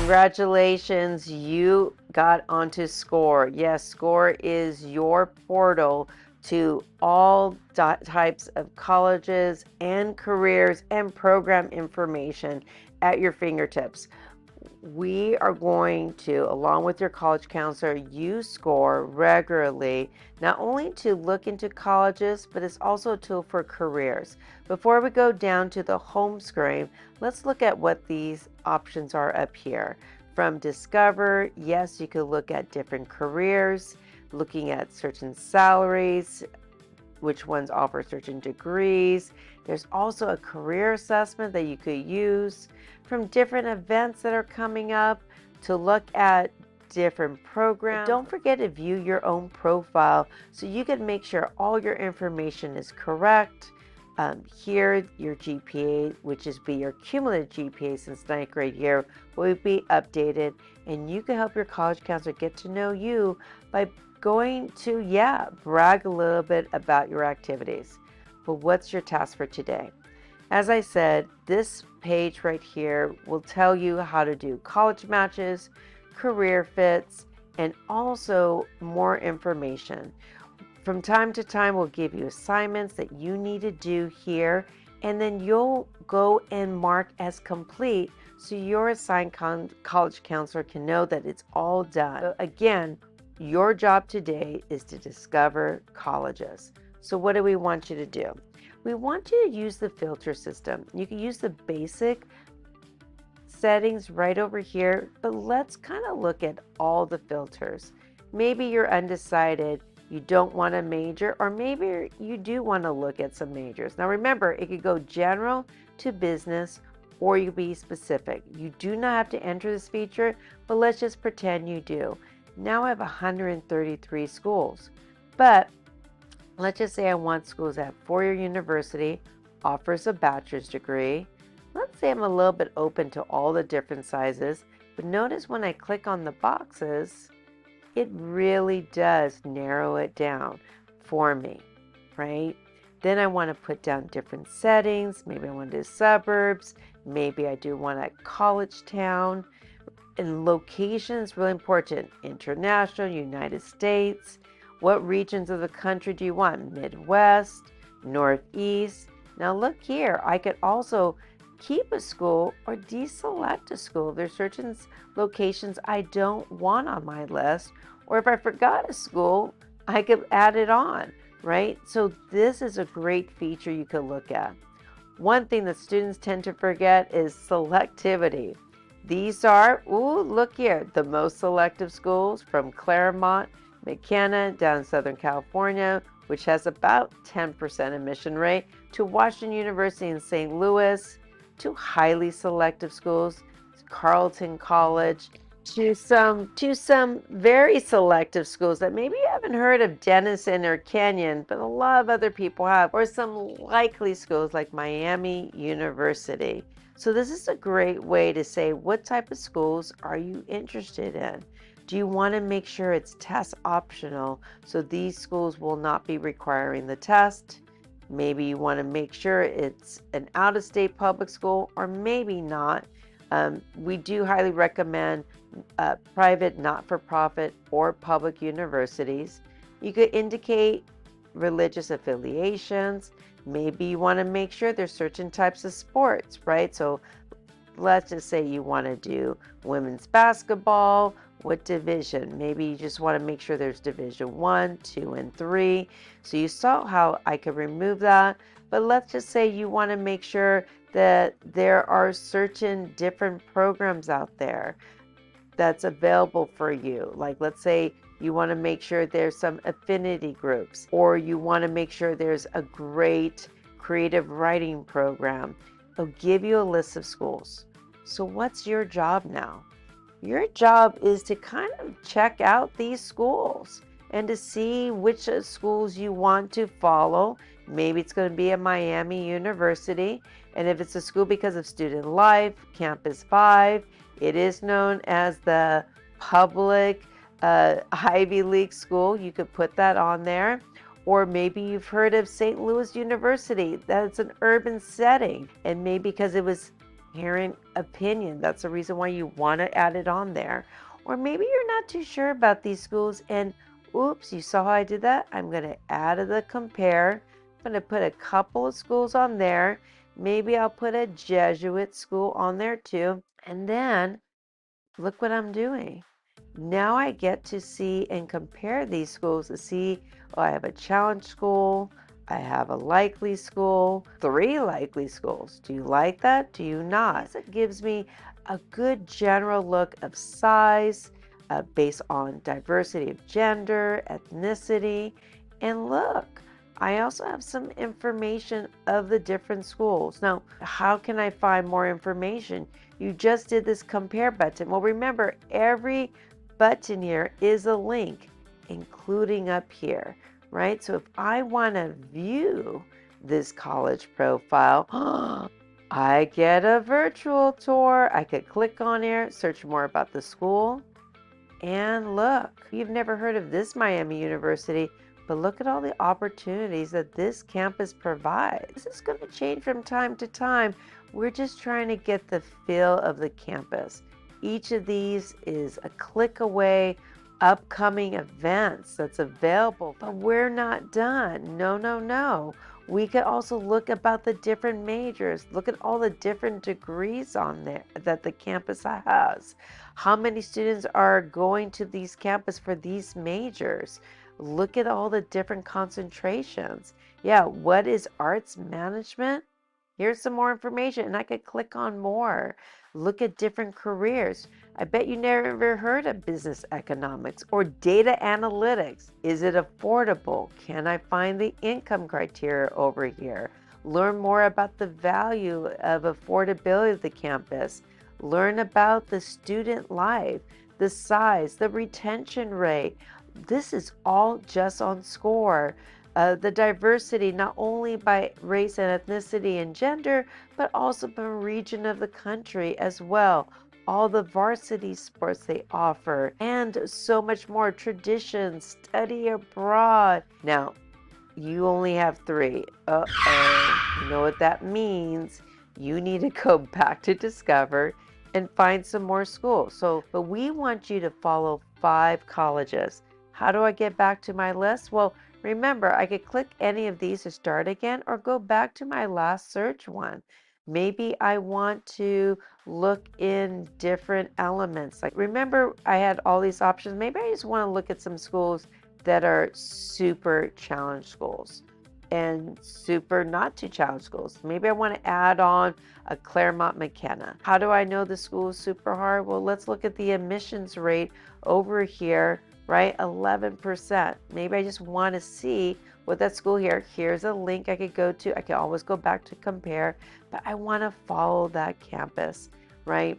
Congratulations, you got onto Scoir. Yes, Scoir is your portal to all types of colleges and careers and program information at your fingertips. We are going to, along with your college counselor, use Scoir regularly, not only to look into colleges, but it's also a tool for careers. Before we go down to the home screen, let's look at what these options are up here. From Discover, yes, you could look at different careers, looking at certain salaries, which ones offer certain degrees. There's also a career assessment that you could use from different events that are coming up to look at different programs. But don't forget to view your own profile so you can make sure all your information is correct. Here, your GPA, which is your cumulative GPA since 9th grade year, will be updated, and you can help your college counselor get to know you by going to, brag a little bit about your activities. But what's your task for today? As I said, this page right here will tell you how to do college matches, career fits, and also more information. From time to time, we'll give you assignments that you need to do here, and then you'll go and mark as complete so your assigned college counselor can know that it's all done. So again, your job today is to discover colleges. So what do we want you to do? We want you to use the filter system. You can use the basic settings right over here, but let's kind of look at all the filters. Maybe you're undecided, you don't want a major, or maybe you do want to look at some majors. Now remember, it could go general to business, or you be specific. You do not have to enter this feature, but let's just pretend you do. Now I have 133 schools, but let's just say I want schools that four-year university, offers a bachelor's degree. Let's say I'm a little bit open to all the different sizes, but notice when I click on the boxes, it really does narrow it down for me, right? Then I want to put down different settings. Maybe I want to do suburbs. Maybe I do want a college town. And location is really important. International, United States. What regions of the country do you want? Midwest, Northeast. Now look here, I could also keep a school or deselect a school. There's certain locations I don't want on my list, or if I forgot a school, I could add it on, right? So this is a great feature you could look at. One thing that students tend to forget is selectivity. These are, look here, the most selective schools from Claremont, McKenna, down in Southern California, which has about 10% admission rate, to Washington University in St. Louis, to highly selective schools, Carleton College, to some very selective schools that maybe you haven't heard of, Denison or Kenyon, but a lot of other people have, or some likely schools like Miami University. So this is a great way to say, what type of schools are you interested in? Do you want to make sure it's test optional so these schools will not be requiring the test? Maybe you want to make sure it's an out-of-state public school, or maybe not. We do highly recommend private, not-for-profit, or public universities. You could indicate religious affiliations. Maybe you want to make sure there's certain types of sports, right? So let's just say you want to do women's basketball. What division? Maybe you just want to make sure there's division 1, 2, and 3. So you saw how I could remove that. But let's just say you want to make sure that there are certain different programs out there that's available for you. Like let's say you want to make sure there's some affinity groups, or you want to make sure there's a great creative writing program. It'll give you a list of schools. So what's your job now? Your job is to kind of check out these schools and to see which schools you want to follow. Maybe it's going to be a Miami University, and if it's a school because of student life, Campus 5, it is known as the public Ivy League school. You could put that on there. Or maybe you've heard of St. Louis University. That's an urban setting, and maybe because it was parent opinion. That's the reason why you want to add it on there. Or maybe you're not too sure about these schools and oops, you saw how I did that? I'm going to add the compare. I'm going to put a couple of schools on there. Maybe I'll put a Jesuit school on there too. And then look what I'm doing. Now I get to see and compare these schools to see, oh, I have a challenge school, I have a likely school, 3 likely schools. Do you like that? Do you not? It gives me a good general look of size based on diversity of gender, ethnicity, and look, I also have some information of the different schools. Now, how can I find more information? You just did this compare button. Well, remember, every button here is a link, including up here, right? So if I want to view this college profile, I get a virtual tour. I could click on here, search more about the school, and look, you've never heard of this Miami University, but look at all the opportunities that this campus provides. This is going to change from time to time. We're just trying to get the feel of the campus. Each of these is a click away, upcoming events that's available, but we're not done. No, no, no. We could also look about the different majors. Look at all the different degrees on there that the campus has. How many students are going to these campus for these majors? Look at all the different concentrations. Yeah, what is arts management? Here's some more information, and I could click on more. Look at different careers. I bet you never heard of business economics or data analytics. Is it affordable? Can I find the income criteria over here? Learn more about the value of affordability of the campus. Learn about the student life, the size, the retention rate. This is all just on Scoir. The diversity, not only by race and ethnicity and gender, but also by region of the country as well. All the varsity sports they offer, and so much more. Traditions, study abroad. Now, you only have 3. Uh-oh. You know what that means? You need to go back to Discover and find some more schools. But we want you to follow 5 colleges. How do I get back to my list? Well, remember, I could click any of these to start again or go back to my last search one. Maybe I want to look in different elements. Like, remember, I had all these options. Maybe I just want to look at some schools that are super challenge schools and super not too challenge schools. Maybe I want to add on a Claremont McKenna. How do I know the school is super hard? Well, let's look at the admissions rate over here, right? 11%. Maybe I just want to see what that school here. Here's a link I could go to. I can always go back to compare, but I want to follow that campus, right?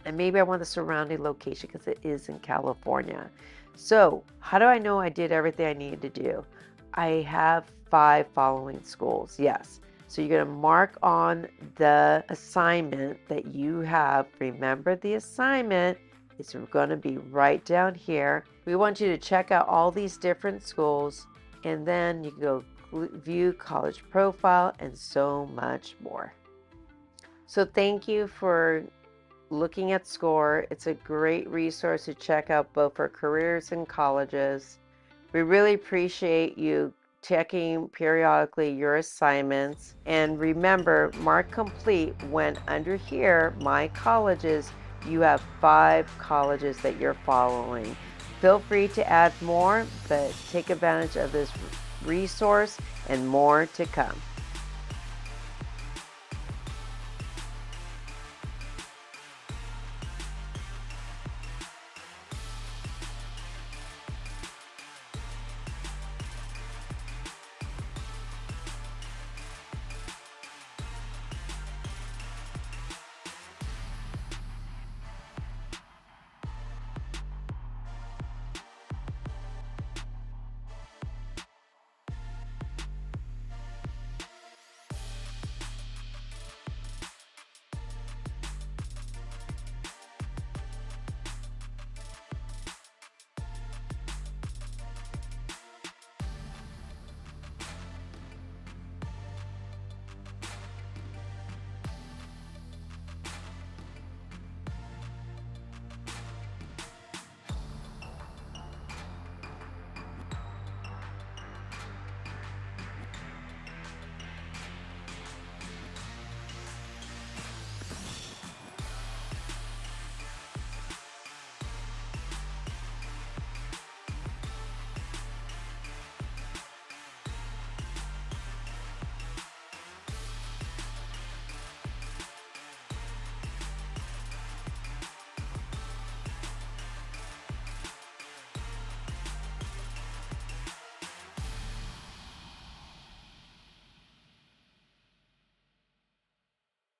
And maybe I want the surrounding location because it is in California. So how do I know I did everything I needed to do? I have 5 following schools. Yes. So you're going to mark on the assignment that you have. Remember, the assignment is going to be right down here. We want you to check out all these different schools, and then you can go view college profile and so much more. So thank you for looking at Scoir. It's a great resource to check out both for careers and colleges. We really appreciate you checking periodically your assignments. And remember, mark complete when under here, my colleges, you have 5 colleges that you're following. Feel free to add more, but take advantage of this resource and more to come.